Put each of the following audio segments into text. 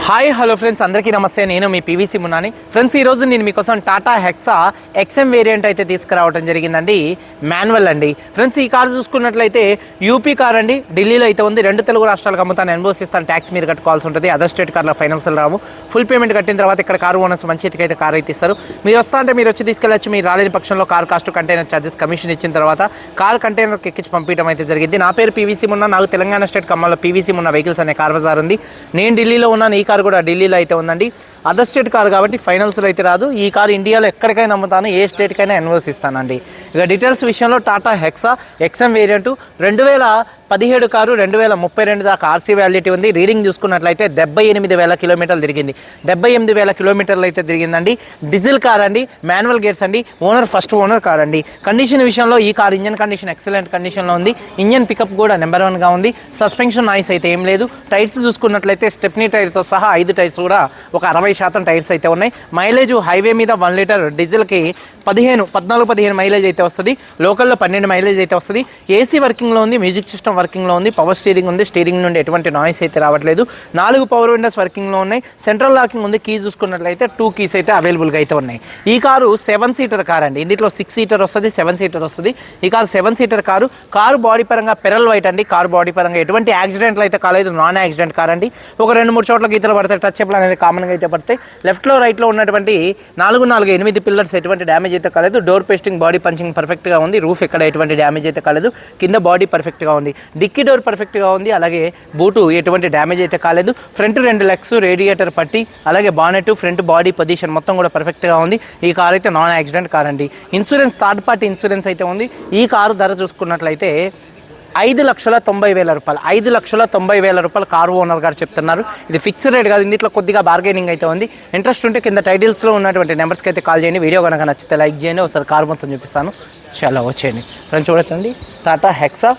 Hi hello friends, అందరికీ నమస్తే. నేను మీ పీవీసీ మున్నాని. ఫ్రెండ్స్, ఈరోజు నేను మీకోసం టాటా హెక్సా ఎక్స్ఎం వేరియంట్ అయితే తీసుకురావడం జరిగిందండి. మాన్యువల్ అండి. ఫ్రెండ్స్, ఈ కార్ చూసుకున్నట్లయితే యూపీ కార్ అండి. ఢిల్లీలో అయితే ఉంది. 2 తెలుగు రాష్ట్రాలకు అమ్ముతాను, ఎన్ఓసి ఇస్తాను, ట్యాక్స్ మీరు కట్టుకోవాల్సి ఉంటుంది. అదర్ స్టేట్ కార్లో ఫైనాన్షియల్ రావు. ఫుల్ పేమెంట్ కట్టిన తర్వాత ఇక్కడ కారు ఓనర్స్ మంచి అయితే కార్ అయితే ఇస్తారు. మీరు వస్తా అంటే మీరు వచ్చి తీసుకెళ్ళచ్చు. మీరు రాలేని పక్షంలో car cost, container charges, commission ఇచ్చిన తర్వాత కార్ కంటైనర్కి ఎక్కించి పంపించడం అయితే జరిగింది. నా పేరు పీవీసీ మున్నా. నాకు తెలంగాణ స్టేట్ ఖమ్మంలో పీవీసీ మున్నా వెహికల్స్ అనే కార్ బజార్ ఉంది. నేను ఢిల్లీలో ఉన్నాను. ఈ కార్ కూడా ఢిల్లీలో అయితే ఉందండి. అదర్ స్టేట్ కార్ కాబట్టి ఫైనాన్షియల్ అయితే రాదు. ఈ కార్ ఇండియాలో ఎక్కడికైనా అమ్ముతాను, ఏ స్టేట్కైనా ఎన్ఓసి ఇస్తానండి. ఇక డీటెయిల్స్ విషయంలో Tata hexa XM variant 2017 car, 2032 దాకా ఆర్సీ వ్యాలిడిటీ ఉంది. రీడింగ్ చూసుకున్నట్లయితే 78,000 కిలోమీటర్లు తిరిగింది. 78,000 కిలోమీటర్లు అయితే తిరిగిందండి. డీజిల్ కార్ అండి, మాన్యువల్ గేర్స్ అండి. ఓనర్ ఫస్ట్ ఓనర్ కార్ అండి. కండిషన్ విషయంలో ఈ కార్ ఇంజన్ కండిషన్ ఎక్సలెంట్ కండిషన్లో ఉంది. ఇంజన్ పికప్ కూడా నెంబర్ 1గా ఉంది. సస్పెన్షన్ నాయిస్ అయితే ఏం లేదు. టైర్స్ చూసుకున్నట్లయితే స్టెప్నీ టైర్స్తో సహా 5 టైర్స్ కూడా ఒక 60% టైర్స్ అయితే ఉన్నాయి. మైలేజ్ హైవే మీద 1 లీటర్ డీజిల్కి 14-15 మైలేజ్ అయితే వస్తుంది. లోకల్లో 12 మైలేజ్ అయితే వస్తుంది. ఏసీ వర్కింగ్లో ఉంది, మ్యూజిక్ సిస్టమ్ వర్కింగ్లో ఉంది, పవర్ స్టీరింగ్ ఉంది. స్టీరింగ్ నుండి ఎటువంటి నాయిస్ అయితే రావట్లేదు. 4 పవర్ విండోస్ వర్కింగ్లో ఉన్నాయి. సెంట్రల్ లాకింగ్ ఉంది. కీ చూసుకున్నట్లయితే 2 కీస్ అయితే అవైలబుల్గా అయితే ఉన్నాయి. ఈ కారు 7 సీటర్ కార్ అండి. ఇందులో 6 సీటర్ వస్తుంది, 7 సీటర్ వస్తుంది. ఈ car 7 seater car. Car body పరంగా పెరల్ వైట్ అండి. కారు బాడీ పరంగా ఎటువంటి యాక్సిడెంట్లు అయితే కాలేదు. నాన్ యాక్సిడెంట్ కార్ అండి. ఒక 2-3 చోట్ల గీతలు పడతాయి. టచ్అప్లు అనేది కామన్గా అయితే పడతాయి. లెఫ్ట్లో రైట్లో ఉన్నటువంటి 4-8 పిల్లర్స్ ఎటువంటి డ్యామేజ్ అయితే కాలేదు. డోర్ పేస్టింగ్, బాడీ పంచింగ్ పర్ఫెక్ట్గా ఉంది. రూఫ్ ఎక్కడ ఎటువంటి డ్యామేజ్ అయితే కాలేదు. కింద బాడీ పర్ఫెక్ట్గా ఉంది. డిక్కీ డోర్ పర్ఫెక్ట్గా ఉంది. అలాగే బూటు ఎటువంటి డ్యామేజ్ అయితే కాలేదు. ఫ్రంట్ 2 లెగ్స్, రేడియేటర్ పట్టి, అలాగే బానెట్, ఫ్రంట్ బాడీ పొజిషన్ మొత్తం కూడా పర్ఫెక్ట్గా ఉంది. ఈ కార్ అయితే నాన్ యాక్సిడెంట్ కార్ అండి. ఇన్సూరెన్స్ థర్డ్ పార్టీ ఇన్సూరెన్స్ అయితే ఉంది. ఈ కారు ధర చూసుకున్నట్లయితే 5,90,000 రూపాయలు. 5,90,000 రూపాయలు కారు ఓనర్ గారు చెప్తున్నారు. ఇది ఫిక్స్డ్ రేట్ కాదు. ఇందులో కొద్దిగా బార్గెనింగ్ అయితే ఉంది. ఇంట్రెస్ట్ ఉంటే కింద టైటిల్స్లో ఉన్నటువంటి నెంబర్స్కి అయితే కాల్ చేయండి. వీడియో కనుక నచ్చితే లైక్ చేయండి. ఒకసారి కారు మొత్తం చూపిస్తాను. చాలా వచ్చేయండి. ఫ్రంట్ చూడండి, Tata hexa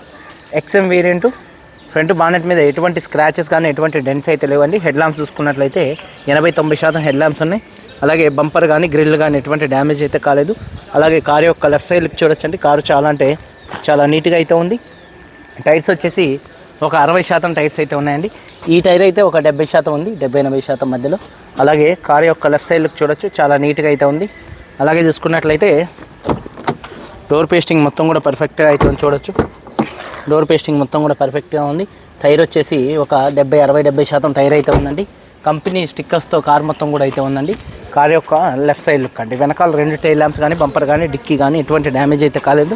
XM variant. Front bonnet మీద ఎటువంటి స్క్రాచెస్ కానీ ఎటువంటి డెంట్స్ అయితే లేవండి. హెడ్ ల్యాంప్స్ చూసుకున్నట్లయితే 80-90% హెడ్ ల్యాంప్స్ ఉన్నాయి. అలాగే బంపర్ కానీ గ్రిల్ కానీ ఎటువంటి డ్యామేజ్ అయితే కాలేదు. అలాగే కారు యొక్క లెఫ్ట్ సైడ్ చూడొచ్చండి. కారు చాలా అంటే చాలా నీట్గా అయితే ఉంది. టైర్స్ వచ్చేసి ఒక 60% టైర్స్ అయితే ఉన్నాయండి. ఈ టైర్ అయితే ఒక 70% ఉంది, 70-80% మధ్యలో. అలాగే కారు యొక్క లెఫ్ట్ సైడ్ చూడొచ్చు, చాలా నీట్గా అయితే ఉంది. అలాగే చూసుకున్నట్లయితే డోర్ పేస్టింగ్ మొత్తం కూడా పర్ఫెక్ట్గా అయితే ఉంది. చూడొచ్చు, డోర్ పేస్టింగ్ మొత్తం కూడా పర్ఫెక్ట్గా ఉంది. టైర్ వచ్చేసి ఒక 70-60-70% టైర్ అయితే ఉందండి. కంపెనీ స్టిక్కర్స్తో కార్ మొత్తం కూడా అయితే ఉందండి. కార్ యొక్క లెఫ్ట్ సైడ్ లుక్ అండి. వెనకాల 2 టైల్ ల్యాంప్స్ కానీ, బంపర్ కానీ, డిక్కీ కానీ ఎటువంటి డ్యామేజ్ అయితే కాలేదు.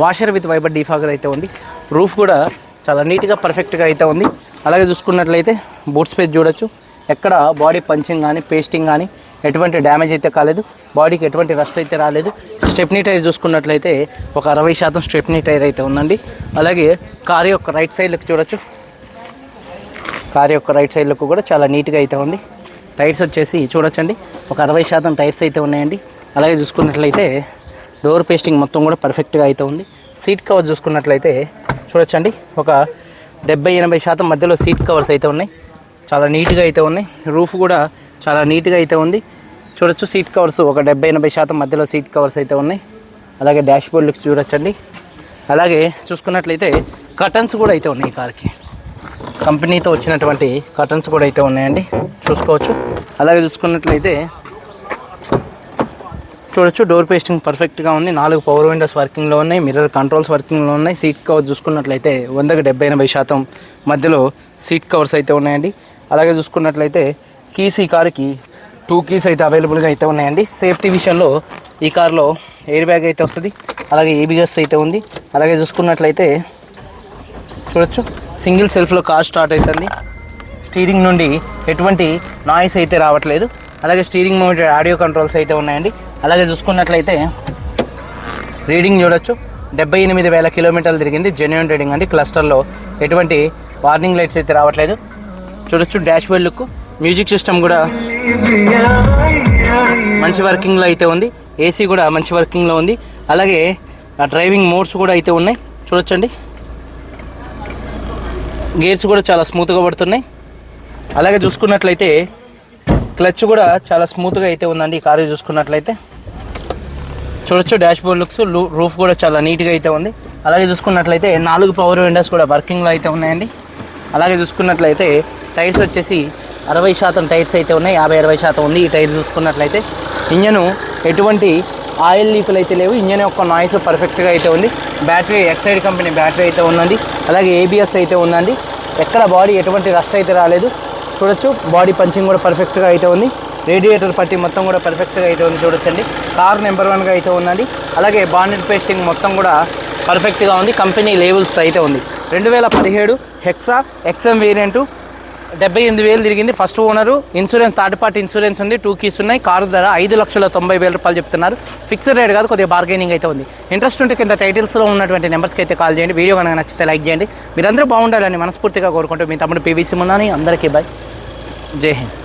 వాషర్ విత్ వైబర్ డీఫాగర్ అయితే ఉంది. రూఫ్ కూడా చాలా నీట్గా పర్ఫెక్ట్గా అయితే ఉంది. అలాగే చూసుకున్నట్లయితే బూట్ స్పేస్ చూడొచ్చు. ఎక్కడ బాడీ పంచింగ్ కానీ, పేస్టింగ్ కానీ ఎటువంటి డ్యామేజ్ అయితే కాలేదు. బాడీకి ఎటువంటి రస్ట్ అయితే రాలేదు. స్టెప్నీ టైర్ చూసుకున్నట్లయితే ఒక 60% స్టెప్నీ టైర్ అయితే ఉందండి. అలాగే కారు యొక్క రైట్ సైడ్లకు చూడొచ్చు. కారు యొక్క రైట్ సైడ్లకు కూడా చాలా నీట్గా అయితే ఉంది. టైర్స్ వచ్చేసి చూడొచ్చండి, ఒక 60% టైర్స్ అయితే ఉన్నాయండి. అలాగే చూసుకున్నట్లయితే డోర్ పేస్టింగ్ మొత్తం కూడా పర్ఫెక్ట్గా అయితే ఉంది. సీట్ కవర్ చూసుకున్నట్లయితే చూడొచ్చండి, ఒక 70-80% మధ్యలో సీట్ కవర్స్ అయితే ఉన్నాయి. చాలా నీట్గా అయితే ఉన్నాయి. రూఫ్ కూడా చాలా నీట్గా అయితే ఉంది. చూడొచ్చు, సీట్ కవర్స్ ఒక 70-80% మధ్యలో సీట్ కవర్స్ అయితే ఉన్నాయి. అలాగే డాష్ బోర్డ్ లుక్స్ చూడొచ్చండి. అలాగే చూసుకున్నట్లయితే కర్టన్స్ కూడా అయితే ఉన్నాయి. ఈ కార్కి కంపెనీతో వచ్చినటువంటి కర్టన్స్ కూడా అయితే ఉన్నాయండి, చూసుకోవచ్చు. అలాగే చూసుకున్నట్లయితే చూడొచ్చు, డోర్ పేస్టింగ్ పర్ఫెక్ట్గా ఉంది. 4 పవర్ విండోస్ వర్కింగ్లో ఉన్నాయి. మిర్రర్ కంట్రోల్స్ వర్కింగ్లో ఉన్నాయి. సీట్ కవర్ చూసుకున్నట్లయితే 100-70-80% మధ్యలో సీట్ కవర్స్ అయితే ఉన్నాయండి. అలాగే చూసుకున్నట్లయితే కీస్, ఈ కారుకి 2 కీస్ అయితే అవైలబుల్గా అయితే ఉన్నాయండి. సేఫ్టీ విషయంలో ఈ కార్లో ఎయిర్ బ్యాగ్ అయితే వస్తుంది. అలాగే ఏబిఎస్ అయితే ఉంది. అలాగే చూసుకున్నట్లయితే చూడొచ్చు, సింగిల్ సెల్ఫ్లో కార్ స్టార్ట్ అవుతుంది. స్టీరింగ్ నుండి ఎటువంటి నాయిస్ అయితే రావట్లేదు. అలాగే స్టీరింగ్ మౌంటెడ్ ఆడియో కంట్రోల్స్ అయితే ఉన్నాయండి. అలాగే చూసుకున్నట్లయితే రీడింగ్ చూడొచ్చు, 78,000 కిలోమీటర్లు తిరిగింది. జెన్యూన్ రీడింగ్ అండి. క్లస్టర్లో ఎటువంటి వార్నింగ్ లైట్స్ అయితే రావట్లేదు. చూడొచ్చు, dash board look, music system కూడా మంచి వర్కింగ్లో అయితే ఉంది. ఏసీ కూడా మంచి వర్కింగ్లో ఉంది. అలాగే డ్రైవింగ్ మోడ్స్ కూడా అయితే ఉన్నాయి. చూడొచ్చండి, గేర్స్ కూడా చాలా స్మూత్గా పడుతున్నాయి. అలాగే చూసుకున్నట్లయితే క్లచ్ కూడా చాలా స్మూత్గా అయితే ఉందండి. ఈ కారు చూసుకున్నట్లయితే చూడొచ్చు, డాష్ బోర్డ్ లుక్స్, రూఫ్ కూడా చాలా నీట్గా అయితే ఉంది. అలాగే చూసుకున్నట్లయితే 4 పవర్ విండోస్ కూడా వర్కింగ్లో అయితే ఉన్నాయండి. అలాగే చూసుకున్నట్లయితే టైర్స్ వచ్చేసి 60% టైర్స్ అయితే ఉన్నాయి, 50-60% ఉంది. ఈ టైర్ చూసుకున్నట్లయితే ఇంజను ఎటువంటి ఆయిల్ లీకులు అయితే లేవు. ఇంజన్ యొక్క నాయిస్ పర్ఫెక్ట్గా అయితే ఉంది. బ్యాటరీ ఎక్సైడ్ కంపెనీ బ్యాటరీ అయితే ఉందండి. అలాగే ABS అయితే ఉందండి. ఎక్కడ బాడీ ఎటువంటి రస్ట్ అయితే రాలేదు. చూడొచ్చు బాడీ పంచింగ్ కూడా పర్ఫెక్ట్గా అయితే ఉంది. రేడియేటర్ పట్టి మొత్తం కూడా పర్ఫెక్ట్గా అయితే ఉంది. చూడొచ్చండి కార్ నెంబర్ 1గా అయితే ఉందండి. అలాగే బానెట్ పేస్టింగ్ మొత్తం కూడా పర్ఫెక్ట్గా ఉంది. కంపెనీ లేబుల్స్ అయితే ఉంది. 2017 హెక్సా XM వేరియంటు 78,000 తిరిగింది. First owner. Insurance third party insurance ఉంది. 2 కీస్ ఉన్నాయి. కారు ధర 5,90,000 రూపాయలు చెప్తున్నారు. ఫిక్స్డ్ రేట్ కాదు, కొద్దిగా బార్గెనింగ్ అయితే ఉంది. ఇంట్రెస్ట్ ఉంటే కింద టైటిల్స్లో ఉన్నటువంటి నెంబర్స్కి అయితే కాల్ చేయండి. వీడియో కనుక నచ్చితే లైక్ చేయండి. మీరందరూ బాగుండాలని మనస్ఫూర్తిగా కోరుకుంటూ మీ తమ్ముడు PVC మున్నాని. అందరికీ బాయ్, జై హింద్.